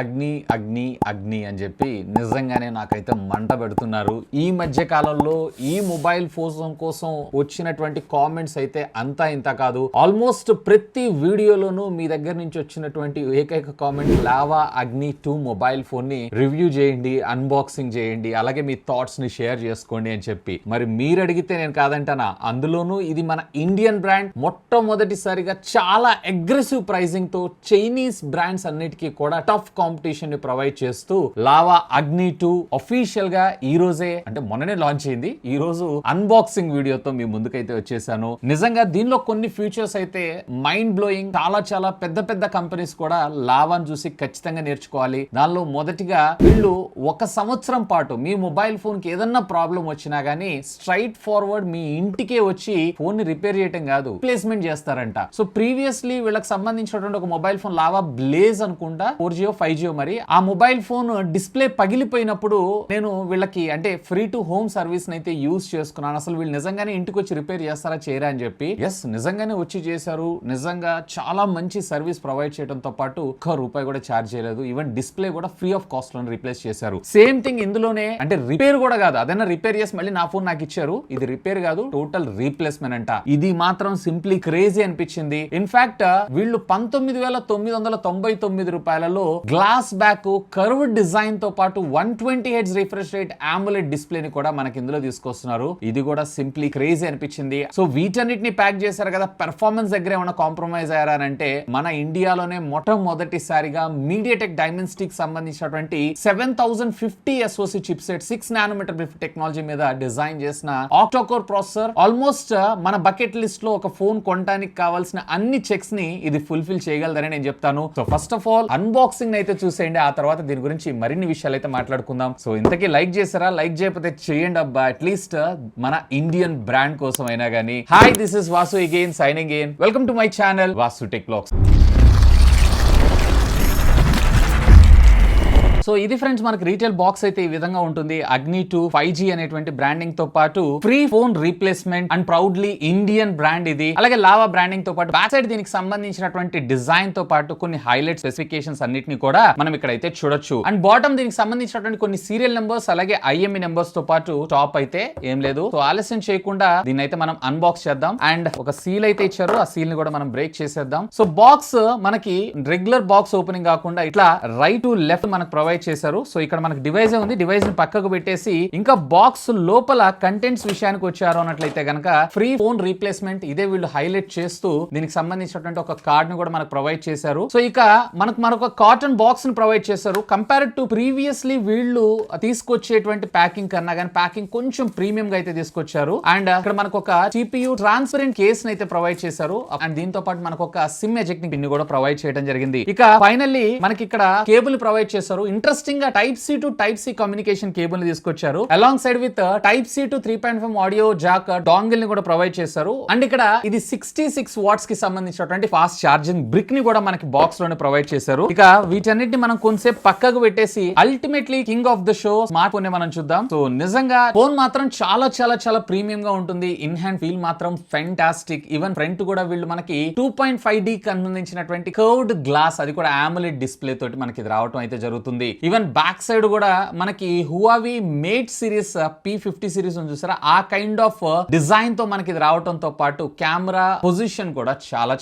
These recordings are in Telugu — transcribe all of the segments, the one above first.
అగ్ని అగ్ని అగ్ని అని చెప్పి నిజంగానే నాకైతే మంట పెడుతున్నారు. ఈ మధ్య కాలంలో ఈ మొబైల్ ఫోన్ కోసం వచ్చినటువంటి కామెంట్స్ అయితే అంతా ఇంత కాదు. ఆల్మోస్ట్ ప్రతి వీడియోలోనూ మీ దగ్గర నుంచి వచ్చినటువంటి ఏకైక కామెంట్ లావా అగ్ని 2 మొబైల్ ఫోన్ ని రివ్యూ చేయండి, అన్బాక్సింగ్ చేయండి, అలాగే మీ థాట్స్ ని షేర్ చేసుకోండి అని చెప్పి. మరి మీరు అడిగితే నేను కాదంటానా. అందులోనూ ఇది మన ఇండియన్ బ్రాండ్. మొట్టమొదటిసారిగా చాలా అగ్రెసివ్ ప్రైజింగ్ తో చైనీస్ బ్రాండ్స్ అన్నిటికీ కూడా టఫ్ కాంపిటీషన్ ని ప్రొవైడ్ చేస్తూ లావా అగ్ని 2 అఫీషియల్ గా ఈ రోజే అంటే మొన్ననే లాంచ్ అయింది. ఈ రోజు అన్బాక్సింగ్ వీడియోతో మీ ముందుకైతే వచ్చేసాను. నిజంగా దీనిలో కొన్ని ఫీచర్స్ అయితే మైండ్ బ్లోయింగ్. చాలా పెద్ద పెద్ద కంపెనీస్ కూడా లావాను చూసి ఖచ్చితంగా నేర్చుకోవాలి. దానిలో మొదటిగా వీళ్ళు 1 సంవత్సరం పాటు మీ మొబైల్ ఫోన్ కి ఏదన్నా ప్రాబ్లం వచ్చినా గానీ స్ట్రైట్ ఫార్వర్డ్ మీ ఇంటికే వచ్చి ఫోన్ ని రిపేర్ చేయటం కాదు, రిప్లేస్మెంట్ చేస్తారంట. సో ప్రీవియస్లీ వీళ్ళకి సంబంధించినటువంటి ఒక మొబైల్ ఫోన్ లావా బ్లేజ్ అనుకుంటా 4G 5G మరి ఆ మొబైల్ ఫోన్ డిస్ప్లే పగిలిపోయినప్పుడు నేను వీళ్ళకి అంటే ఫ్రీ టు హోమ్ సర్వీస్ అయితే యూజ్ చేసుకున్నాను. అసలు వీళ్ళు నిజంగానే ఇంటికి వచ్చి రిపేర్ చేస్తారా చేయరా అని చెప్పి. ఎస్, నిజంగానే వచ్చి చేశారు. నిజంగా చాలా మంచి సర్వీస్ ప్రొవైడ్ చేయడంతో పాటు ₹1 కూడా ఛార్జ్ చేయలేదు. ఈవెన్ డిస్ప్లే కూడా ఫ్రీ ఆఫ్ కాస్ట్ లో రిప్లేస్ చేశారు. సేమ్ థింగ్ ఇందులోనే అంటే రిపేర్ కూడా కాదు, అదైనా రిపేర్ చేసి మళ్ళీ నా ఫోన్ నాకు ఇచ్చారు. ఇది రిపేర్ కాదు, టోటల్ రీప్లేస్మెంట్ అంట. ఇది మాత్రం సింప్లీ క్రేజీ అనిపించింది. ఇన్ఫాక్ట్ వీళ్ళు ₹19,999 గ్లాస్ బ్యాక్ కర్వ్డ్ డిజైన్ తో పాటు 120Hz refresh rate AMOLED display ని కూడా మనకి ఇందులో తీసుకొస్తున్నారు. ఇది కూడా సింప్లీ క్రేజీ అనిపించింది. సో వీటన్నిటిని ప్యాక్ చేశారు కదా, పెర్ఫార్మెన్స్ దగ్గర ఏమైనా కాంప్రమైజ్ అయ్యారంటే మన ఇండియాలోనే మొట్టమొదటిసారిగా మీడియాటెక్ డైమెన్సిటీకి సంబంధించినటువంటి 7050 SoC చిప్సెట్ 6 నానోమీటర్ టెక్నాలజీ మీద డిజైన్ చేసిన ఆక్టోకోర్ ప్రాసెసర్. ఆల్మోస్ట్ మన బకెట్ లిస్ట్ లో ఒక ఫోన్ కొనడానికి కావాల్సిన అన్ని చెక్స్ ని ఇది ఫుల్ఫిల్ చేయగలదని నేను చెప్తాను. So first of all unboxing అయితే చూసేయండి, ఆ తర్వాత దీని గురించి మరిన్ని విషయాలు అయితే మాట్లాడుకుందాం. సో ఇంతకీ లైక్ చేసారా? లైక్ చేయకపోతే చేయండి అబ్బా, అట్లీస్ట్ మన ఇండియన్ బ్రాండ్ కోసం అయినా గానీ. Hi, this is Vasu again signing in. Welcome to my channel Vaasutechvlogs. So ఇది ఫ్రెండ్స్ మనకి రీటైల్ బాక్స్ అయితే ఈ విధంగా ఉంటుంది. అగ్ని 2 5G అనేటువంటి బ్రాండింగ్ తో పాటు free phone replacement and proudly Indian brand ఇది. అలాగే లావా బ్రాండింగ్ తో పాటు బ్యాక్ సైడ్ దీనికి సంబంధించినటువంటి డిజైన్ తో పాటు కొన్ని హైలైట్ స్పెసిఫికేషన్స్ అన్నిటిని కూడా మనం ఇక్కడ అయితే చూడొచ్చు. అండ్ బాటమ్ దీనికి సంబంధించినటువంటి కొన్ని సీరియల్ నెంబర్స్ అలాగే IME నెంబర్స్ తో పాటు టాప్ అయితే ఏం లేదు. సో ఆలస్యం చేయకుండా దీన్ని అయితే మనం అన్బాక్స్ చేద్దాం. అండ్ ఒక సీల్ అయితే ఇచ్చారు, ఆ సీల్ ని కూడా మనం బ్రేక్ చేసేద్దాం. సో బాక్స్ మనకి రెగ్యులర్ బాక్స్ ఓపెనింగ్ కాకుండా ఇట్లా రైట్ టు లెఫ్ట్ మనకు ప్రొవైడ్ చేశారు. సో ఇక్కడ మనకు డివైస్ ఉంది, డివైస్ ని పక్కకు పెట్టేసి ఇంకా బాక్స్ లోపల కంటెంట్స్ విషయానికి వచ్చారు అన్నట్లయితే గనక ఫ్రీ ఫోన్ రీప్లేస్మెంట్ ఇదే వీళ్ళు హైలైట్ చేస్తూ దీనికి సంబంధించినటువంటి ఒక కార్డ్ ని కూడా మనకు ప్రొవైడ్ చేశారు. సో ఇక మనకు మరొక కాటన్ బాక్స్ ని ప్రొవైడ్ చేశారు. కంపేర్ టు ప్రీవియస్లీ వీళ్ళు తీసుకొచ్చేటువంటి ప్యాకింగ్ కన్నా కానీ ప్యాకింగ్ కొంచెం ప్రీమియం గా అయితే తీసుకొచ్చారు. అండ్ ఇక్కడ మనకు ఒక CPU ట్రాన్స్పరెంట్ కేస్ ని అయితే ప్రొవైడ్ చేశారు. అండ్ దీంతో పాటు మనకు ఒక సిమ్ ఎజెక్టింగ్ పిన్ కూడా ప్రొవైడ్ చేయడం జరిగింది. ఇక ఫైనల్లీ మనకి ఇక్కడ కేబుల్ ప్రొవైడ్ చేశారు. ఇంట్రెస్టింగ్ గా Type-C to Type-C communication cable ని తీసుకొచ్చారు. Along side with Type-C to 3.5 audio Jack dongle ని కూడా ప్రొవైడ్ చేశారు. అండ్ ఇక్కడ ఇది 66 వాట్స్ కి సంబంధించినటువంటి ఫాస్ట్ ఛార్జింగ్ బ్రిక్ ని కూడా మనకి బాక్స్ లోనే ప్రొవైడ్ చేశారు. ఇక వీటన్నిటిని మనం కొంతసేపు పక్కకు పెట్టేసి ultimately king of the show smart phone ని మనం చూద్దాం. సో నిజంగా ఫోన్ మాత్రం చాలా ప్రీమియం గా ఉంటుంది. ఇన్ హ్యాండ్ ఫీల్ మాత్రం ఫెంటాస్టిక్. ఈవెన్ ఫ్రంట్ కూడా వీళ్ళు మనకి 2.5D సంబంధించినటువంటి కర్వ్డ్ గ్లాస్, అది కూడా AMOLED డిస్ప్లే తోటి మనకి ఇది రావడం అయితే జరుగుతుంది. ఈవెన్ బ్యాక్ సైడ్ కూడా మనకి హువావీ మేట్ సిరీస్ P50 సిరీస్ చూసారా, ఆ కైండ్ ఆఫ్ డిజైన్ తో మనకి ఇది రావడంతో పాటు కెమెరా పొజిషన్ కూడా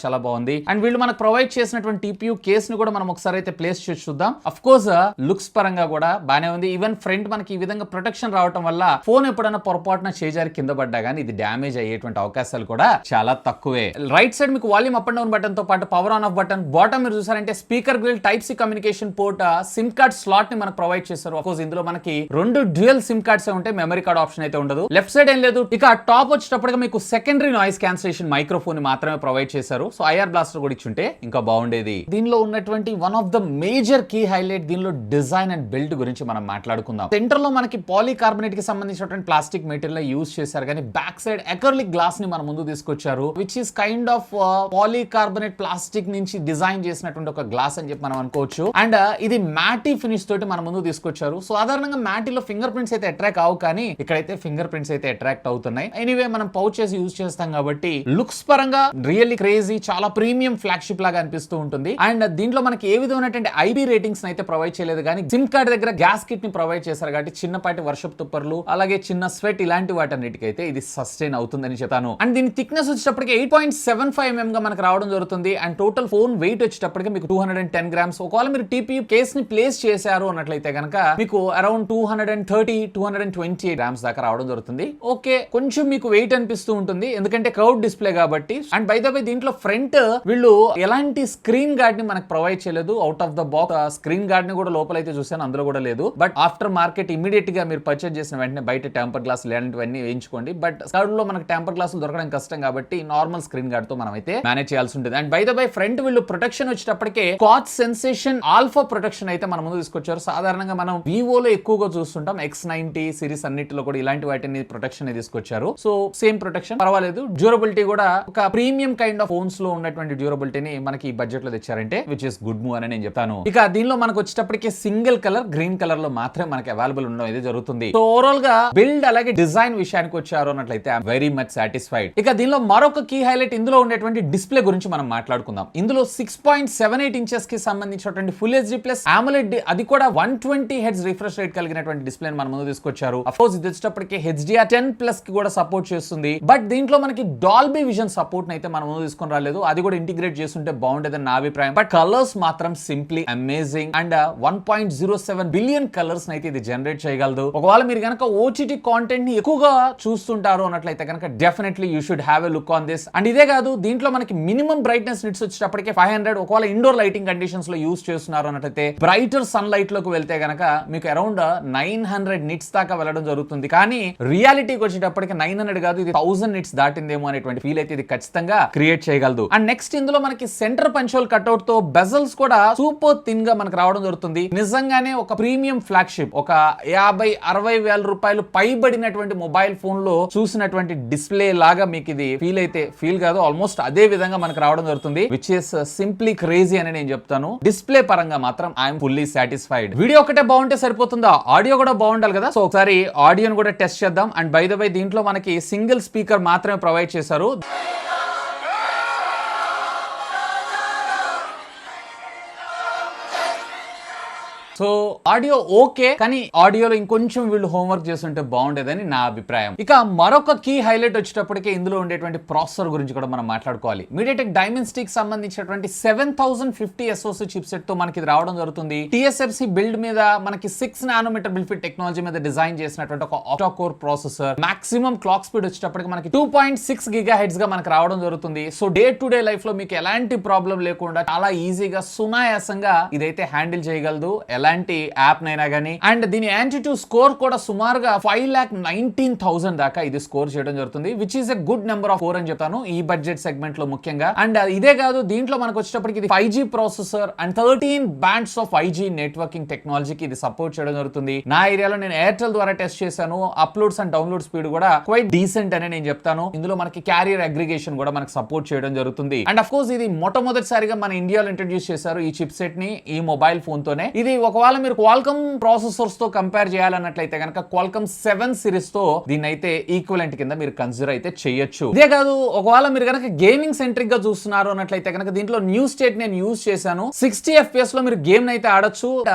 చాలా బాగుంది. అండ్ వీళ్ళు మనకు ప్రొవైడ్ చేసినటువంటి TPU కేస్ ని కూడా మనం ఒకసారి అయితే ప్లేస్ చేసి చూద్దాం. అఫ్ కోర్స్ లుక్స్ పరంగా కూడా బానే ఉంది. ఈవెన్ ఫ్రంట్ మనకి ఈ విధంగా ప్రొటెక్షన్ రావడం వల్ల ఫోన్ ఎప్పుడైనా పొరపాటున చేజారి కింద పడ్డా గానీ ఇది డ్యామేజ్ అయ్యేటువంటి అవకాశాలు కూడా చాలా తక్కువే. రైట్ సైడ్ మీకు volume up and down button తో పాటు power on off button. Bottom మీరు చూసారంటే speaker grille, Type-C communication port, SIM card slot ని మనకు ప్రొవైడ్ చేశారు. అఫ్కోర్స్ ఇందులో మనకి 2 డ్యూయల్ సిమ్ కార్డ్స్ ఉంటాయి, మెమరీ కార్డ్ ఆప్షన్ అయితే ఉండదు. లెఫ్ట్ సైడ్ ఏం లేదు. ఇక టాప్ వచ్చేటప్పటిగా మీకు సెకండరీ నాయిస్ క్యాన్సిలేషన్ మైక్రోఫోన్ మాత్రమే ప్రొవైడ్ చేశారు. సో IR బ్లాస్టర్ కూడా ఇచ్చుంటే ఇంకా బాగుండేది. దీనిలో ఉన్నటువంటి one of the major key highlight దీనిలో డిజైన్ అండ్ బిల్డ్ గురించి మనం మాట్లాడుకుందాం. సెంటర్ లో మనకి పాలీకార్బోనేట్ కి సంబంధించినటువంటి ప్లాస్టిక్ మెటీరియల్ యూజ్ చేశారు, కానీ బ్యాక్ సైడ్ అక్రిలిక్ గ్లాస్ ని మన ముందు తీసుకొచ్చారు, which is kind of polycarbonate plastic నుంచి డిజైన్ చేసినటువంటి ఒక గ్లాస్ అని చెప్పి మనం అనుకోవచ్చు. అండ్ ఇది మ్యాటీ ఫినిష్ తోటి మన ముందు తీసుకొచ్చారు. సాధారణంగా మ్యాటిలో ఫింగర్ ప్రింట్స్ అయితే అట్రాక్ట్ అవు, కానీ ఇక్కడైతే ఫింగర్ ప్రింట్స్ అయితే అట్రాక్ట్ అవుతున్నాయి. ఎనీవే మనం పౌచెస్ యూజ్ చేస్తాం కాబట్టి లుక్స్ పరంగా రియల్లీ క్రేజీ, చాలా ప్రీమియం ఫ్లాగ్షిప్ లాగా అనిపిస్తూ ఉంటుంది. అండ్ దీంట్లో మనకి ఏ విధమైనటువంటి ఐబీ రేటింగ్స్ అయితే ప్రొవైడ్ చేయలేదు, కానీ సిమ్ కార్డ్ దగ్గర గ్యాస్ కిట్ ని ప్రొవైడ్ చేశారు కాబట్టి చిన్నపాటి వర్షపు తుప్పర్లు అలాగే చిన్న స్వెట్ ఇలాంటి వాటన్నిటికైతే ఇది సస్టైన్ అవుతుందని చెప్తాను. అండ్ దీని థిక్నెస్ వచ్చేటప్పటికి 8.75 mm గా మనకు రావడం జరుగుతుంది. అండ్ టోటల్ ఫోన్ వెయిట్ వచ్చేటప్పటికి మీకు 210 grams. ఒకవేళ మీరు టీపీ కేస్ ని ప్లేస్ చేశారు అన్నట్లయితే కనుక మీకు అరౌండ్ 230-220 grams దాకా రావడం జరుగుతుంది. ఓకే, కొంచెం మీకు వెయిట్ అనిపిస్తూ ఉంటుంది ఎందుకంటే కర్వ్ డిస్ప్లే కాబట్టి. అండ్ బై ద వే దీంట్లో ఫ్రంట్ వీళ్ళు ఎలాంటి స్క్రీన్ గార్డ్ ని మనకు ప్రొవైడ్ చేయలేదు. Out of the box screen guard ని కూడా లోపలైతే చూసాను, అందులో కూడా లేదు. బట్ ఆఫ్టర్ మార్కెట్ ఇమీడియట్ గా మీరు పర్చేజ్ చేసిన వెంటనే బయట టెంపర్ గ్లాస్ ఇలాంటివన్నీ వేయించుకోండి. బట్ థర్డ్ లో మనకు టెంపర్ గ్లాసులు దొరకడం కష్టం కాబట్టి నార్మల్ స్క్రీన్ గార్డ్ తో మనం అయితే మేనేజ్ చేయాల్సి ఉంటుంది. And by the by front వీళ్ళు ప్రొటెక్షన్ వచ్చేటప్పటికే స్కాచ్ సెన్సేషన్ ఆల్ఫా ప్రొటెక్షన్ అయితే మన ముందు తీసుకొచ్చారు. సాధారణంగా మనం వివోలో ఎక్కువగా చూస్తుంటాం, X90 సిరీస్ అన్నిటిలో కూడా ఇలాంటి వాటిని ప్రొటెక్షన్ తీసుకొచ్చారు. సో సేమ్ ప్రొటెక్షన్ పర్వాలేదు. డ్యూరబిలిటీ కూడా ఒక ప్రీమియం కైండ్ ఆఫ్ ఫోన్స్ లో ఉన్నటువంటి డ్యూరబిలిటీని మనకి ఈ బడ్జెట్ లో తెచ్చారంటే విచ్ ఇస్ గుడ్ మూవ్ అని నేను చెప్తాను. ఇక దీనిలో మనకు వచ్చేటప్పటికి సింగిల్ కలర్ గ్రీన్ కలర్ లో మాత్రమే మనకి అవైలబుల్ ఉండడం అయితే జరుగుతుంది. సో ఓవరాల్ గా బిల్డ్ అలాగే డిజైన్ విషయానికి వచ్చారు అన్నట్లయితే ఐఎమ్ వెరీ మచ్ సాటిస్ఫైడ్. ఇక దీనిలో మరొక కీ హైలైట్ ఇందులో ఉండేటువంటి డిస్ప్లే గురించి మనం మాట్లాడుకుందాం. ఇందులో 6.78 inches కి సంబంధించినటువంటి ఫుల్ హెచ్డీ ప్లస్ AMOLED, అది కూడా 120 Hz రిఫ్రెష్ రేట్ కలిగినటువంటి డిస్ప్లే మన ముందు తీసుకొచ్చారు. అఫ్ కోర్స్ ఇది వచ్చేటప్పటికి HDR10+ కి కూడా సపోర్ట్ చేస్తుంది. బట్ దీంట్లో మనకి డాల్బీ విజన్ సపోర్ట్ అయితే మన ముందు తీసుకొని రాలేదు. అది కూడా ఇంటిగ్రేట్ చేస్తుంటే బాగుండేదని నా అభిప్రాయం. బట్ కలర్స్ మాత్రం simply amazing. And 1.07 billion colours అయితే ఇది జనరేట్ చేయగలదు. ఒకవేళ మీరు కనుక OTT కాంటెంట్ ని ఎక్కువగా చూస్తుంటారు అన్నట్లయితే కనుక definitely you should have a look on this. And ఇదే కాదు, దీంట్లో మనకి మినిమం బ్రైట్నెస్ నిట్స్ వచ్చేటప్పటికే 500. ఒకవేళ ఇండోర్ లైటింగ్ కండిషన్స్ లో యూస్ చేస్తున్నారు అన్నట్లయితే బ్రైటర్ సన్ లైట్ లోకి వెళ్తే గనక మీకు అరౌండ్ 900 నిట్స్ దాకా వెళ్ళడం జరుగుతుంది. కానీ రియాలిటీకి వచ్చేటప్పటికి 900 కాదు, ఇది 1000 నిట్స్ దాటిందేమో అనేటువంటి ఫీల్ అయితే ఇది ఖచ్చితంగా క్రియేట్ చేయగలదు. అండ్ నెక్స్ట్ ఇందులో మనకి సెంటర్ పంచోల్ కట్అవుట్ తో బెజల్స్ కూడా సూపర్ థిన్ గా మనకు రావడం జరుగుతుంది. నిజంగానే ఒక ప్రీమియం ఫ్లాగ్షిప్, ఒక 50-60 వేల రూపాయలు పైబడినటువంటి మొబైల్ ఫోన్ లో చూసినటువంటి డిస్ప్లే లాగా మీకు ఇది ఫీల్ కాదు, ఆల్మోస్ట్ అదే విధంగా మనకు రావడం జరుగుతుంది. విచ్ ఇస్ సింప్లీ క్రేజీ అని నేను చెప్తాను. డిస్ప్లే పరంగా మాత్రం ఐఎమ్ ఫుల్లీ సాటిస్ఫైడ్. వీడియో ఒకటే బాగుంటే సరిపోతుందా, ఆడియో కూడా బాగుండాలి కదా. సో ఒకసారి ఆడియోని కూడా టెస్ట్ చేద్దాం. అండ్ బై ద వై దీంట్లో మనకి సింగిల్ స్పీకర్ మాత్రమే ప్రొవైడ్ చేశారు. సో ఆడియో ఓకే, కానీ ఆడియోలో ఇంకొంచెం వీళ్ళు హోంవర్క్ చేస్తుంటే బాగుండేదని నా అభిప్రాయం. ఇక మరొక కీ హైలైట్ వచ్చేటప్పటికే ఇందులో ఉండేటువంటి ప్రాసెసర్ గురించి కూడా మనం మాట్లాడుకోవాలి. మీడియాటెక్ డైమెన్సిటీకి సంబంధించినటువంటి 7050 SoC చిప్సెట్ తో మనకి ఇది రావడం జరుగుతుంది. TSMC బిల్డ్ మీద మనకి 6 nanometer బిల్డ్ ఫిట్ టెక్నాలజీ మీద డిజైన్ చేసినటువంటి ఒక octa core processor. Maximum clock speed వచ్చేటప్పటికి మనకి 2.6 GHz గా మనకి రావడం జరుగుతుంది. So day to day life లో మీకు ఎలాంటి ప్రాబ్లం లేకుండా చాలా ఈజీగా సునాయాసంగా ఇదైతే హ్యాండిల్ చేయగలదు ఎలాంటి యాప్ నైనా గానీ. అండ్ దీని యాంటిట్యూ స్కోర్ కూడా సుమారుగా 5,19,000 దాకా ఇది స్కోర్ చేయడం జరుగుతుంది, which is a good number of 4 అని చెప్తాను ఈ బడ్జెట్ సెగ్మెంట్ లో ముఖ్యంగా. అండ్ ఇదే కాదు, దీంట్లో మనకు వచ్చేటప్పటికి ఇది 5G processor and 13 bands of 5G networking టెక్నాలజీకి ఇది సపోర్ట్ చేయడం జరుగుతుంది. నా ఏరియాలో నేను ఎయిర్టెల్ ద్వారా టెస్ట్ చేశాను. అప్లోడ్స్ అండ్ డౌన్లోడ్ స్పీడ్ కూడా క్వైట్ డీసెంట్ అని నేను చెప్తాను. ఇందులో మనకి క్యారియర్ అగ్రిగేషన్ కూడా మనకి సపోర్ట్ చేయడం జరుగుతుంది. అండ్ అఫ్ కోర్స్ ఇది మొట్టమొదటిసారిగా మన ఇండియాలో ఇంట్రడ్యూస్ చేశారు ఈ చిప్ సెట్ ని ఈ మొబైల్ ఫోన్ తోనే. ఇది ఒకవేళ మీరు క్వాల్కమ్ ప్రాసెసర్స్ తో కంపేర్ చేయాలన్నట్లయితే కనుక క్వాల్కమ్ 7 సిరీస్ తో దీన్ని అయితే ఈక్వలెంట్ కింద మీరు కన్సిడర్ అయితే చేయొచ్చు. ఇదే కాదు, ఒకవేళ మీరు కనుక గేమింగ్ సెంట్రిక్ గా చూస్తున్నారు అన్నట్లయితే కనుక దీంట్లో న్యూ స్టేట్ నేను యూజ్ చేశాను. 60 FPS లో మీరు గేమ్ అయితే ఆడొచ్చు.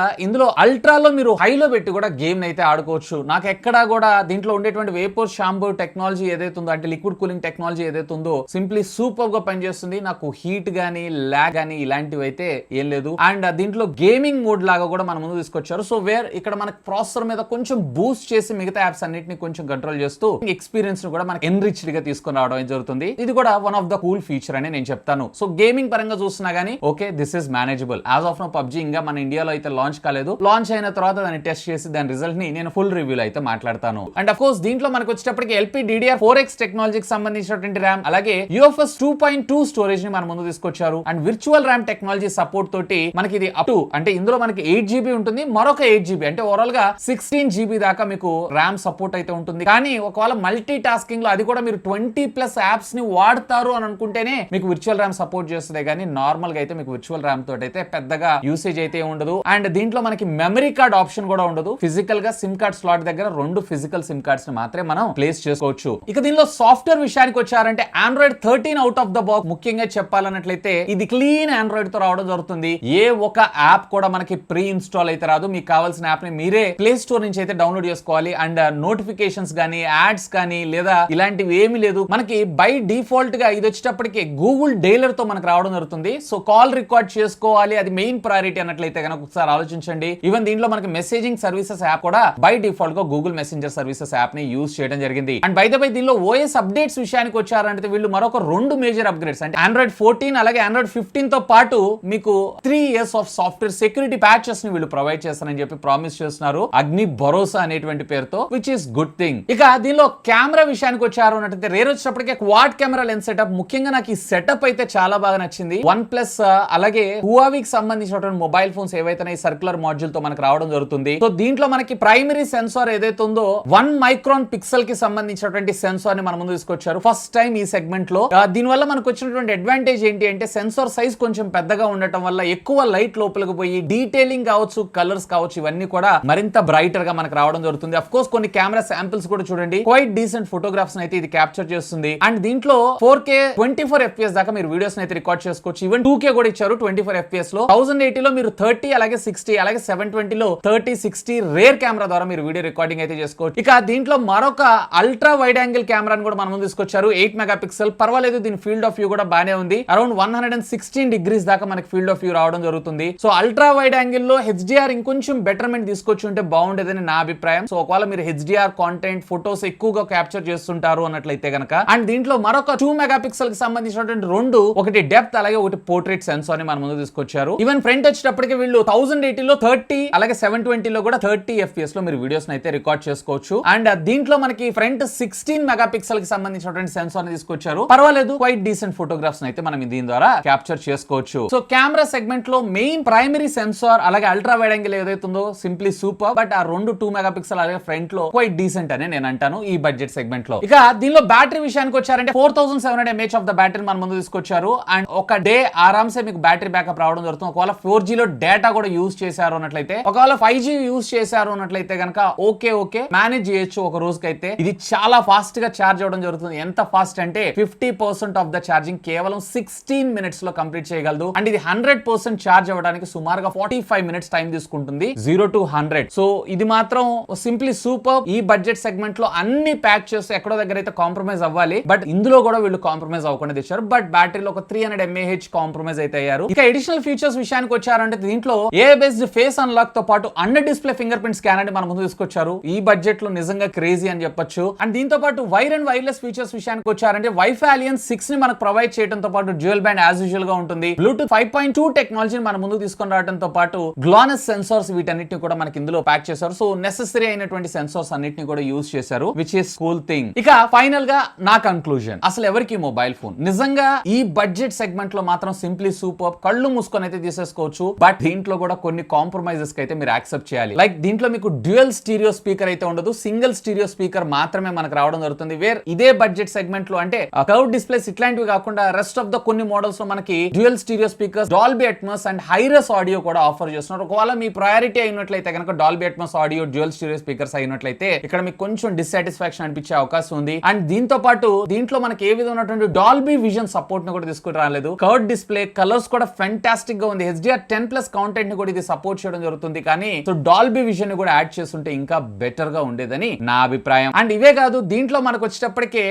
ఇందులో అల్ట్రాలో మీరు హైలో పెట్టి కూడా గేమ్ అయితే ఆడుకోవచ్చు. నాకు ఎక్కడా కూడా దీంట్లో ఉండేటువంటి వేపర్ షాంపూ టెక్నాలజీ ఏదైతే ఉందో, అంటే లిక్విడ్ కూలింగ్ టెక్నాలజీ ఏదైతే ఉందో, సింప్లీ సూపర్ గా పనిచేస్తుంది. నాకు హీట్ గానీ ల్యాగ్ గానీ ఇలాంటివి అయితే ఏం లేదు. అండ్ దీంట్లో గేమింగ్ మోడ్ లాగా కూడా మన ముందు తీసుకొచ్చారు. సో వేర్ ఇక్కడ మనకి ప్రాసెసర్ మీద కొంచెం బూస్ట్ చేసి మిగతా యాప్స్ అన్నిటిని కొంచెం కంట్రోల్ చేస్తూ ఎక్స్పీరియన్స్ ను కూడా మనకి ఎన్రిచ్డ్ గా తీసుకొని రావడం జరుగుతుంది. ఇది కూడా one of the cool feature అని నేను చెప్తాను. సో గేమింగ్ పరంగా చూస్తున్నా గానీ okay, this is manageable. As of now PUBG ఇంకా మన ఇండియాలో అయితే లాంచ్ కాలేదు. లాంచ్ అయిన తర్వాత దాన్ని టెస్ట్ చేసి దాని రిజల్ట్ ని నేను ఫుల్ రివ్యూలో అయితే మాట్లాడతాను. అండ్ అఫ్ కోర్స్ దీంట్లో మనకు వచ్చేటప్పటికి LPDDR4X టెక్నాలజీకి సంబంధించినటువంటి ర్యామ్ అలాగే UFS 2.2 స్టోరేజ్ ని మన ముందు తీసుకొచ్చారు. And virtual RAM technology support తోటి మనకి ఇది అప్ టు, అంటే ఇందులో మనకి 8GB GB ఉంటుంది, మరొక 8 GB అంటే ఓవరాల్ గా 16 GB దాకా మీకు ర్యామ్ సపోర్ట్ అయితే ఉంటుంది. కానీ ఒకవేళ మల్టీ టాస్కింగ్ లో అది కూడా మీరు 20+ యాప్స్ ని వాడతారు అని అనుకుంటేనే మీకు విర్చువల్ ర్యామ్ సపోర్ట్ చేస్తుంది. కానీ నార్మల్ గా అయితే మీకు విర్చువల్ ర్యామ్ తోటి అయితే పెద్దగా యూసేజ్ అయితే ఉండదు. అండ్ దీంట్లో మనకి మెమరీ కార్డ్ ఆప్షన్ కూడా ఉండదు. ఫిజికల్ గా సిమ్ కార్డ్ స్లాట్ దగ్గర 2 ఫిజికల్ సిమ్ కార్డ్స్ ని మాత్రమే మనం ప్లేస్ చేసుకోవచ్చు. ఇక దీనిలో సాఫ్ట్వేర్ విషయానికి వచ్చారంటే Android 13 out of the box ముఖ్యంగా చెప్పాలన్నట్లయితే ఇది క్లీన్ ఆండ్రాయిడ్ తో రావడం జరుగుతుంది. ఏ ఒక యాప్ కూడా మనకి ప్రీ ఇన్స్టాల్ అయితే రాదు. మీకు కావాల్సిన యాప్ ని మీరే ప్లే స్టోర్ నుంచి అయితే డౌన్లోడ్ చేసుకోవాలి. అండ్ నోటిఫికేషన్స్ గానీ యాడ్స్ కానీ లేదా ఇలాంటివి ఏమీ లేదు. మనకి బై డిఫాల్ట్ గా ఇది వచ్చేటప్పటికి గూగుల్ డైలర్ తో మనకు రావడం జరుగుతుంది. సో కాల్ రికార్డ్ చేసుకోవాలి, అది మెయిన్ ప్రయారిటీ అన్నట్లయితే కనుక ఒకసారి ఆలోచించండి. ఈవెన్ దీంట్లో మనకి మెసేజింగ్ సర్వీసెస్ యాప్ కూడా బై డిఫాల్ట్ గా గూగుల్ మెసెంజర్ సర్వీసెస్ యాప్ ని యూజ్ చేయడం జరిగింది. అండ్ బై ద బై దీనిలో ఓఎస్ అప్డేట్స్ విషయానికి వచ్చారంటే వీళ్ళు మరొక 2 మేజర్ అప్గ్రేడ్స్ అంటే ఆండ్రాయిడ్ 14 అలాగే ఆండ్రాయిడ్ 15 తో పాటు మీకు 3 years of software security patches ని వీళ్ళు ప్రొవైడ్ చేస్తారని చెప్పి ప్రామిస్ చేస్తున్నారు అగ్ని భరోసా అనేటువంటి పేరుతో, విచ్ ఇస్ గుడ్ థింగ్. ఇక దీనిలో కెమెరా విషయానికి వచ్చారు అంటే రేర్ వచ్చేటప్పటికే క్వాడ్ కెమెరా లెన్స్ సెటప్. ముఖ్యంగా నాకు ఈ సెటప్ అయితే చాలా బాగా నచ్చింది. OnePlus అలాగే హువావీకి సంబంధించినటువంటి మొబైల్ ఫోన్స్ ఏవైతే ఈ సర్క్యులర్ మాడ్యూల్ తో మనకు రావడం జరుగుతుంది. సో దీంట్లో మనకి ప్రైమరీ సెన్సార్ ఏదైతే ఉందో 1 మైక్రాన్ పిక్సెల్ కి సంబంధించినటువంటి సెన్సార్ ని మన ముందు తీసుకొచ్చారు ఫస్ట్ టైం ఈ సెగ్మెంట్ లో. దీని వల్ల మనకు వచ్చినటువంటి అడ్వాంటేజ్ ఏంటి అంటే సెన్సార్ సైజ్ కొంచెం పెద్దగా ఉండటం వల్ల ఎక్కువ లైట్ లోపలికి పోయి డీటెయిలింగ్ కావచ్చు, కలర్స్ కావచ్చు, ఇవన్నీ కూడా మరింత బ్రైటర్ గా మనకు రావడం జరుగుతుంది. అఫ్ కోర్స్ కొన్ని కెమెరా శాంపిల్స్ కూడా చూడండి, క్వైట్ డీసెంట్ ఫోటోగ్రాఫ్స్ అయితే ఇది క్యాప్చర్ చేస్తుంది. అండ్ దీంట్లో 4K 24 FPS దాకా మీరు వీడియోస్ అయితే రికార్డ్ చేసుకోవచ్చు. ఈవెన్ 2K కూడా ఇచ్చారు 24 FPS లో. 1080 లో మీరు 30 అలాగే 60 అలాగే 720 లో 30-60 రేర్ కెమెరా ద్వారా మీరు వీడియో రికార్డింగ్ అయితే చేసుకోవచ్చు. ఇక దీంట్లో మరొక అల్ట్రా వైడ్ యాంగిల్ కెమెరాని కూడా మన ముందు తీసుకొచ్చారు. 8 మెగాపిక్సెల్, పర్వాలేదు, దీని ఫీల్డ్ ఆఫ్ వ్యూ కూడా బానే ఉంది. అరౌండ్ 116 degrees దాకా మనకి ఫీల్డ్ ఆఫ్ వ్యూ రావడం జరుగుతుంది. సో అల్ట్రా వైడ్ యాంగిల్ లో HDR ఇంకొంచెం బెటర్మెంట్ తీసుకొచ్చి ఉంటే బాగుండేదని నా అభిప్రాయం. సో ఒకవేళ మీరు HDR కాంటెంట్ ఫోటోస్ ఎక్కువగా క్యాప్చర్ చేస్తుంటారు అన్నట్లయితే గనక. అండ్ దీంట్లో మరొక 2 మెగాపిక్సెల్ కి సంబంధించినటువంటి 2 ఒకటి డెప్త్ అలాగే ఒకటి పోర్ట్రేట్ సెన్సార్ ని మన ముందు తీసుకొచ్చారు. ఈవెన్ ఫ్రంట్ వచ్చేటప్పటికి వీళ్ళు 1080 లో 30 అలాగే 720 లో కూడా 30 FPS లో మీరు వీడియోస్ అయితే రికార్డ్ చేసుకోవచ్చు. అండ్ దీంట్లో మనకి ఫ్రంట్ 16 మెగాపిక్సెల్ కి సంబంధించినటువంటి సెన్సార్ ని తీసుకొచ్చారు. పర్వాలేదు, క్వైట్ డీసెంట్ ఫోటోగ్రాఫ్స్ అయితే మనం దీని ద్వారా క్యాప్చర్ చేసుకోవచ్చు. సో కెమెరా సెగ్మెంట్ లో మెయిన్ ప్రైమరీ సెన్సార్ అలాగే అల్ట్రా వైడ్ యాంగిల్ ఏదైతే ఉందో సింప్లీ సూపర్. బట్ ఆ 2 మెగాపిక్సెల్ అలాగే ఫ్రంట్ లో క్వైట్ డీసెంట్ అని నేను అంటాను ఈ బడ్జెట్ సెగ్మెంట్ లో. ఇక దీనిలో బ్యాటరీ విషయానికి వచ్చారంటే 4700 mAh ఆఫ్ ద బ్యాటరీ మన ముందు తీసుకొచ్చారు. అండ్ ఒక డే ఆరామ్సే మీకు బ్యాటరీ బ్యాకప్ రావడం జరుగుతుంది. ఒకవేళ 4G లో డేటా కూడా యూజ్ చేశారు అన్నట్లయితే, ఒకవేళ 5G యూజ్ చేశారు అన్నట్లయితే కనుక ఓకే మేనేజ్ చేయొచ్చు. ఒక రోజుకైతే ఇది చాలా ఫాస్ట్ గా ఛార్జ్ అవ్వడం జరుగుతుంది. ఎంత ఫాస్ట్ అంటే 50% ఆఫ్ ద ఛార్జింగ్ కేవలం 16 minutes లో కంప్లీట్ చేయగలదు. అండ్ ఇది 100% ఛార్జ్ అవ్వడానికి సుమారుగా 45 minutes టైం తీసుకుంటుంది 0 to 100. సో ఇది మాత్రం సింప్లీ సూపర్. ఈ బడ్జెట్ సెగ్మెంట్ లో అన్ని ప్యాక్ చేస్తే ఎక్కడో దగ్గర అయితే కాంప్రమైజ్ అవ్వాలి, బట్ ఇందులో కూడా వీళ్ళు కాంప్రమైజ్ అవ్వకుండా తెచ్చారు. బట్ బ్యాటరీలో ఒక 300 mAh కాంప్రమైజ్ అయితే అయ్యారు. ఇక అడిషనల్ ఫీచర్స్ విషయానికి వచ్చారంటే దీంట్లో AI బేస్డ్ ఫేస్ అన్లాక్ తో పాటు under display finger print scanner ని మన ముందు తీసుకొచ్చారు. ఈ బడ్జెట్ లో నిజంగా క్రేజీ అని చెప్పొచ్చు. అండ్ దీంతో పాటు వైర్ అండ్ వైర్లెస్ ఫీచర్స్ విషయానికి వచ్చారంటే వైఫై అలియన్స్ 6 ని మనకు ప్రొవైడ్ చేయడంతో పాటు డ్యూయల్ బ్యాండ్ యాజ్ యూజువల్ గా ఉంటుంది. బ్లూటూత్ 5.2 టెక్నాలజీని మన ముందు తీసుకొని రావడంతో పాటు గ్లానస్ సెన్సార్స్ వీటన్నిటిని కూడా మనకి ఇందులో ప్యాక్ చేశారు. సో నెసెసరీ అయినటువంటి సెన్సార్స్ అన్నిటిని కూడా యూజ్ చేశారు, విచ్ ఇస్ కూల్ థింగ్. ఇక ఫైనల్ గా నా కన్క్లూజన్, అసలు ఎవరికి మొబైల్ ఫోన్ నిజంగా ఈ బడ్జెట్ సెగ్మెంట్ లో మాత్రం సింప్లీ సూపర్. కళ్ళు మూసుకొని అయితే తీసేసుకోవచ్చు. బట్ దీంట్లో కూడా కొన్ని కాంప్రమైజెస్ కి అయితే మీరు యాక్సెప్ట్ చేయాలి. లైక్ దీంట్లో మీకు డ్యూయల్ స్టీరియో స్పీకర్ అయితే ఉండదు, సింగిల్ స్టీరియో స్పీకర్ మాత్రమే మనకు రావడం జరుగుతుంది. వేర్ ఇదే బడ్జెట్ సెగ్మెంట్ లో అంటే కర్వ్ డిస్ప్లేస్ ఇట్లాంటివి కాకుండా రెస్ట్ ఆఫ్ ద కొన్ని మోడల్స్ లో మనకి dual stereo speakers, Dolby Atmos and hire us audio కూడా ఆఫర్ చేస్తున్నారు. ఒకవేళ మీ ప్రయారిటీ అయినట్లయితే కనుక Dolby Atmos audio, dual stereo speakers అయినట్లయితే ఇక్కడ మీకు కొంచెం డిస్సాటిస్ఫాక్షన్ అనిపించే అవకాశం ఉంది. అండ్ దీంతో పాటు దీంట్లో మనకి ఏ విధమైనటువంటి డాల్బీ విజన్ సపోర్ట్ ని కూడా తీసుకుని రాలేదు. కర్వ్ డిస్ప్లే, కలర్స్ కూడా ఫెంటాస్టిక్ గా ఉంది. HDR10+ కాంటెంట్ ని కూడా ఇది సపోర్ట్ చేయడం జరుగుతుంది. కానీ సో డాల్బీ విజన్ ని కూడా యాడ్ చేస్తుంటే ఇంకా బెటర్ గా ఉండేదని నా అభిప్రాయం. అండ్ ఇవే కాదు, దీంట్లో మనకు వచ్చేటప్పటికే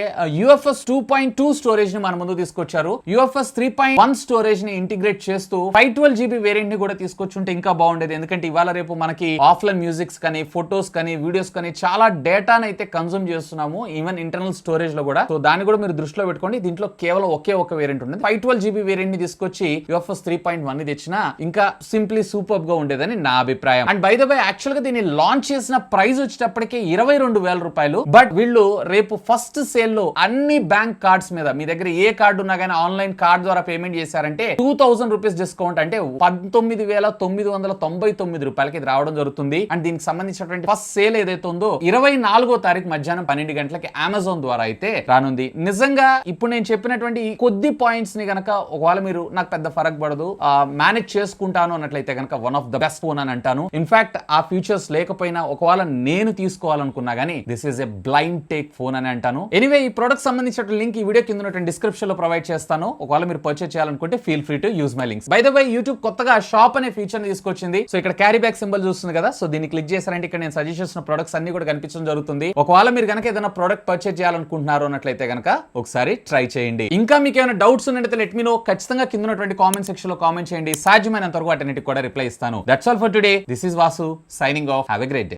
UFS 2.2 స్టోరేజ్ ని మన ముందు తీసుకొచ్చారు. UFS 3.1 స్టోరేజ్ ని ఇంటిగ్రేట్ చేస్తూ 512GB వేరియంట్ ని కూడా తీసుకొచ్చుంటే ఇంకా బాగుండేది. ఎందుకంటే ఇవాళ రేపు మనకి ఆఫ్లైన్ మ్యూజిక్స్ కానీ, ఫోటోస్ కానీ, వీడియోస్ కానీ చాలా డేటాను అయితే కన్సూమ్ చేస్తున్నాము, ఈవెన్ ఇంటర్నల్ స్టోరేజ్ లో కూడా. సో దాన్ని కూడా మీరు దృష్టిలో పెట్టుకోండి. దీంట్లో కేవలం ఒకే ఒక వేరియంట్ ఉంటుంది. 512GB వేరియంట్ ని తీసుకొచ్చి UFS 3.1 ని తెచ్చినా ఇంకా సింప్లీ సూపర్ గా ఉండేదని నా అభిప్రాయం. And by the way actual గా దీన్ని లాంచ్ చేసిన ప్రైస్ వచ్చేటప్పటికి 22,000 రూపాయలు. బట్ వీళ్ళు రేపు ఫస్ట్ సేల్ లో అన్ని బ్యాంక్ కార్డ్స్ మీద మీ దగ్గర ఏ కార్డు ఉన్నా కానీ ఆన్లైన్ కార్డ్ ద్వారా పేమెంట్ చేశారంటే 2,000 రూపీస్ డిస్కౌంట్, అంటే 19,999 రూపాయలకి ఇది రావడం జరుగుతుంది. అండ్ దీనికి సంబంధించినటువంటి ఫస్ట్ సేల్ ఏదైతే ఉందో 24వ తారీఖు మధ్యాహ్నం 12 గంటలకి అమెజాన్ ద్వారా అయితే రానుంది. నిజంగా ఇప్పుడు నేను చెప్పినటువంటి ఈ కొద్ది పాయింట్స్ ని గనక ఒకవేళ మీరు నాకు పెద్ద ఫరక్ పడదు మేనేజ్ చేసుకుంటాను అన్నట్లయితే గనక one of the best phone అని అంటాను. ఇన్ఫాక్ట్ ఆ ఫీచర్స్ లేకపోయినా ఒకవేళ నేను తీసుకోవాలనుకున్నా గానీ this is a blind take phone అని అంటాను. ఎనీవే ఈ ప్రొడక్ట్ సంబంధించిన లింక్ ఈ వీడియో కింద ఉన్నటువంటి డిస్క్రిప్షన్ లో ప్రొవైడ్ చేస్తాను. ఒకవేళ మీరు పర్చేస్ చేయాలనుకుంటే feel free to use my links. By the way YouTube కొత్తగా షాప్ అనే ఫీచర్ ని తీసుకొచ్చింది. సో ఇక్కడ క్యారీ బ్యాగ్ సింబల్ చూస్తుంది కదా, సో దీన్ని క్లిక్ చేశారంటే ఇక్కడ నేను సజెస్ట్ చేసిన ప్రొడక్ట్స్ అన్ని కూడా కనిపించడం జరుగుతుంది. ఒకవేళ మీరు కనుక ఏదైనా ప్రొడక్ట్ పర్చేస్ చేయాలనుకుంటున్నారు అన్నట్లయితే కనుక ఒకసారి ట్రై చేయండి. ఇంకా మీకు ఏమైనా డౌట్స్ ఉన్నట్లయితే లెట్ మీ నో. ఖచ్చితంగా కింద ఉన్నటువంటి కామెంట్ సెక్షన్ లో కామెంట్ చేయండి. సాధ్యమైనంత వరకు వాటికి కూడా రిప్లై ఇస్తాను. That's all for today. This is Vasu signing off. Have a great day.